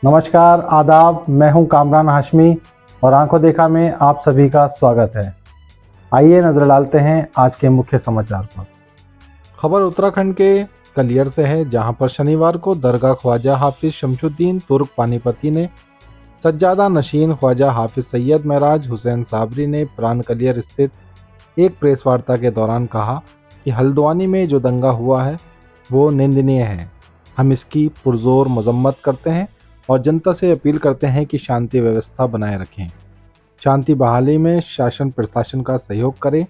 नमस्कार, आदाब। मैं हूं कामरान हाशमी और आंखों देखा में आप सभी का स्वागत है। आइए नज़र डालते हैं आज के मुख्य समाचार पर। खबर उत्तराखंड के कलियर से है, जहां पर शनिवार को दरगाह ख्वाजा हाफिज शमशुद्दीन तुर्क पानीपती ने सज्जादा नशीन ख्वाजा हाफिज सैयद महराज हुसैन साबरी ने प्राण कलियर स्थित एक प्रेस वार्ता के दौरान कहा कि हल्द्वानी में जो दंगा हुआ है वो निंदनीय है। हम इसकी पुरजोर मजम्मत करते हैं और जनता से अपील करते हैं कि शांति व्यवस्था बनाए रखें, शांति बहाली में शासन प्रशासन का सहयोग करें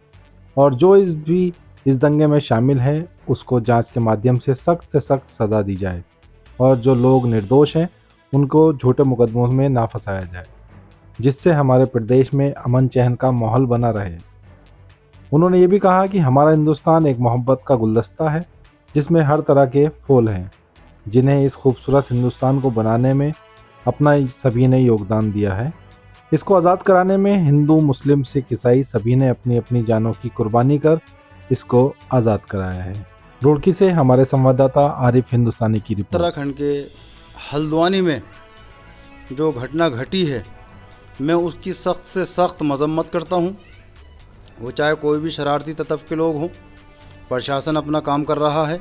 और जो इस दंगे में शामिल है उसको जांच के माध्यम से सख्त सज़ा दी जाए और जो लोग निर्दोष हैं उनको झूठे मुकदमों में ना फंसाया जाए, जिससे हमारे प्रदेश में अमन चैन का माहौल बना रहे। उन्होंने ये भी कहा कि हमारा हिंदुस्तान एक मोहब्बत का गुलदस्ता है जिसमें हर तरह के फूल हैं, जिन्हें इस खूबसूरत हिंदुस्तान को बनाने में अपना सभी ने योगदान दिया है। इसको आज़ाद कराने में हिंदू, मुस्लिम, सिख, ईसाई सभी ने अपनी अपनी जानों की कुर्बानी कर इसको आज़ाद कराया है। रुड़की से हमारे संवाददाता आरिफ हिंदुस्तानी की रिपोर्ट। उत्तराखंड के हल्द्वानी में जो घटना घटी है, मैं उसकी सख्त से सख्त मजम्मत करता हूँ। वो चाहे कोई भी शरारती तत्व के लोग हों, प्रशासन अपना काम कर रहा है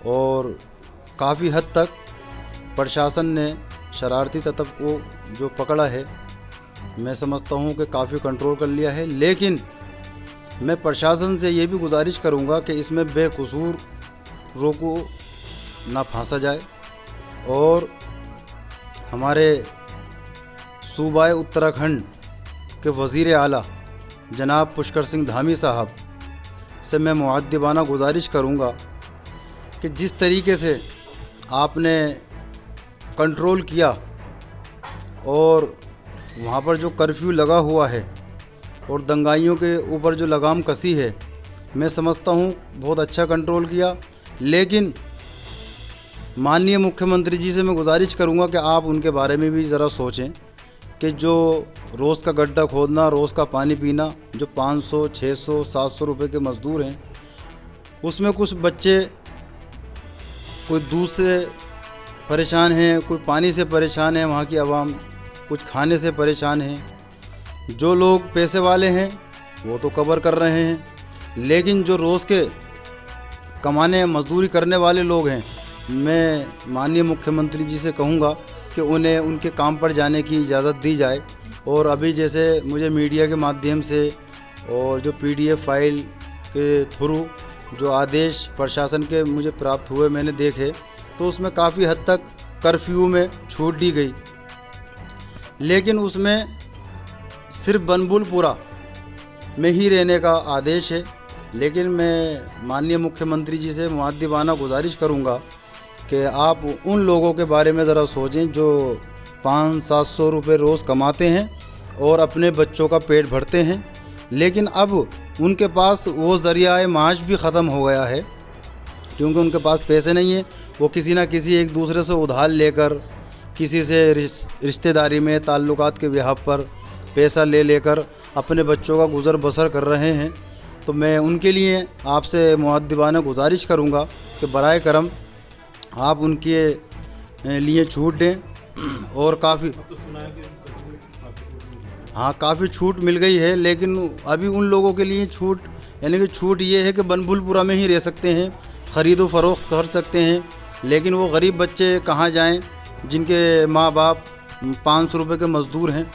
और काफ़ी हद तक प्रशासन ने शरारती तत्व को जो पकड़ा है, मैं समझता हूँ कि काफ़ी कंट्रोल कर लिया है। लेकिन मैं प्रशासन से ये भी गुजारिश करूँगा कि इसमें बेकसूर को ना फांसा जाए और हमारे सूबाए उत्तराखंड के वज़ीर आला जनाब पुष्कर सिंह धामी साहब से मैं मुअद्दिबाना गुजारिश करूँगा कि जिस तरीके से आपने कंट्रोल किया और वहाँ पर जो कर्फ्यू लगा हुआ है और दंगाइयों के ऊपर जो लगाम कसी है, मैं समझता हूँ बहुत अच्छा कंट्रोल किया। लेकिन माननीय मुख्यमंत्री जी से मैं गुजारिश करूँगा कि आप उनके बारे में भी ज़रा सोचें कि जो रोज़ का गड्ढा खोदना, रोज़ का पानी पीना, जो 500, 600, 700 रुपए के मज़दूर हैं, उसमें कुछ बच्चे कोई दूध से परेशान हैं, कोई पानी से परेशान है, वहाँ की आवाम कुछ खाने से परेशान हैं। जो लोग पैसे वाले हैं वो तो कवर कर रहे हैं, लेकिन जो रोज़ के कमाने मजदूरी करने वाले लोग हैं, मैं माननीय मुख्यमंत्री जी से कहूँगा कि उन्हें उनके काम पर जाने की इजाज़त दी जाए। और अभी जैसे मुझे मीडिया के माध्यम से और जो PDF फाइल के थ्रू जो आदेश प्रशासन के मुझे प्राप्त हुए, मैंने देखे, तो उसमें काफ़ी हद तक कर्फ्यू में छूट दी गई। लेकिन उसमें सिर्फ बनबुलपुरा में ही रहने का आदेश है। लेकिन मैं माननीय मुख्यमंत्री जी से मुअद्दिबाना गुजारिश करूंगा कि आप उन लोगों के बारे में ज़रा सोचें जो 500-700 रुपये रोज़ कमाते हैं और अपने बच्चों का पेट भरते हैं, लेकिन अब उनके पास वो ज़रिया माश भी ख़त्म हो गया है क्योंकि उनके पास पैसे नहीं है। वो किसी ना किसी एक दूसरे से उधार लेकर, किसी से रिश्तेदारी में ताल्लुकात के बिहाफ पर पैसा ले लेकर अपने बच्चों का गुज़र बसर कर रहे हैं। तो मैं उनके लिए आपसे मुअद्दिबाना गुजारिश करूंगा कि बराए करम आप उनके लिए छूट दें। और काफ़ी छूट मिल गई है, लेकिन अभी उन लोगों के लिए छूट, यानी कि छूट ये है कि बनबुलपुरा में ही रह सकते हैं, ख़रीदो फ़रोख्त कर सकते हैं। लेकिन वो गरीब बच्चे कहाँ जाएं जिनके माँ बाप 500 रुपये के मज़दूर हैं,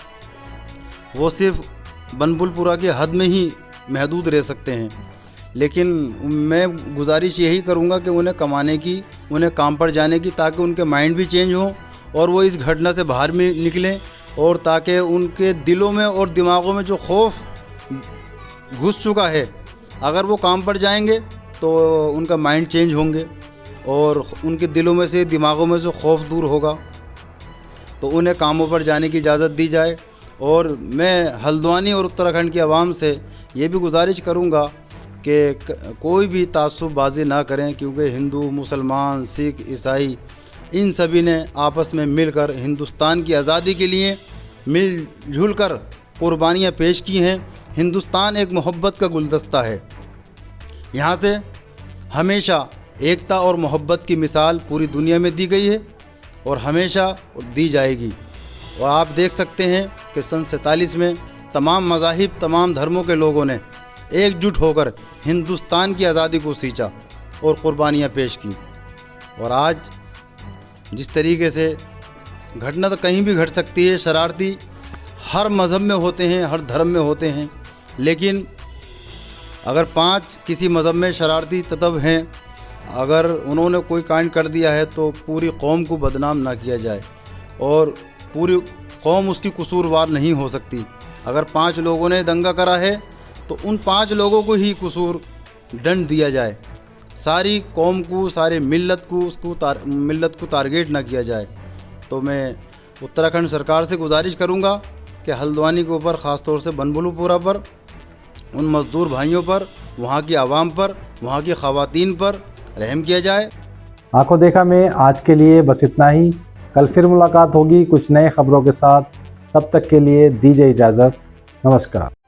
वो सिर्फ बनबुलपुरा के हद में ही महदूद रह सकते हैं। लेकिन मैं गुजारिश यही करूँगा कि उन्हें कमाने की, उन्हें काम पर जाने की, ताकि उनके माइंड भी चेंज हों और वो इस घटना से बाहर में निकलें, और ताकि उनके दिलों में और दिमागों में जो खौफ घुस चुका है, अगर वो काम पर जाएंगे तो उनका माइंड चेंज होंगे और उनके दिलों में से, दिमागों में से खौफ दूर होगा, तो उन्हें कामों पर जाने की इजाज़त दी जाए। और मैं हल्द्वानी और उत्तराखंड की आवाम से ये भी गुजारिश करूँगा कि कोई भी तासुबबाजी ना करें, क्योंकि हिंदू, मुसलमान, सिख, ईसाई, इन सभी ने आपस में मिलकर हिंदुस्तान की आज़ादी के लिए मिलजुल कर कुर्बानियाँ पेश की हैं। हिंदुस्तान एक मोहब्बत का गुलदस्ता है। यहाँ से हमेशा एकता और मोहब्बत की मिसाल पूरी दुनिया में दी गई है। और हमेशा दी जाएगी। और आप देख सकते हैं कि सन 47 में तमाम मज़ाहिब, तमाम धर्मों के लोगों ने एकजुट होकर हिंदुस्तान की आज़ादी को सींचा और क़ुरबानियाँ पेश की। और आज जिस तरीके से घटना तो कहीं भी घट सकती है, शरारती हर मज़हब में होते हैं, हर धर्म में होते हैं, लेकिन अगर 5 किसी मज़हब में शरारती तत्व हैं, अगर उन्होंने कोई कांड कर दिया है तो पूरी कौम को बदनाम ना किया जाए और पूरी कौम उसकी कसूरवार नहीं हो सकती। अगर 5 लोगों ने दंगा करा है तो उन 5 लोगों को ही कसूर दंड दिया जाए, सारी कौम को, सारे मिल्लत को मिल्लत को टारगेट ना किया जाए। तो मैं उत्तराखंड सरकार से गुजारिश करूंगा कि हल्द्वानी के ऊपर ख़ास तौर से बनबलूपुरा पर, उन मज़दूर भाइयों पर, वहाँ की आवाम पर, वहाँ की ख़वातीन पर रहम किया जाए। आंखों देखा में आज के लिए बस इतना ही। कल फिर मुलाकात होगी कुछ नए खबरों के साथ। तब तक के लिए दीजिए इजाज़त। नमस्कार।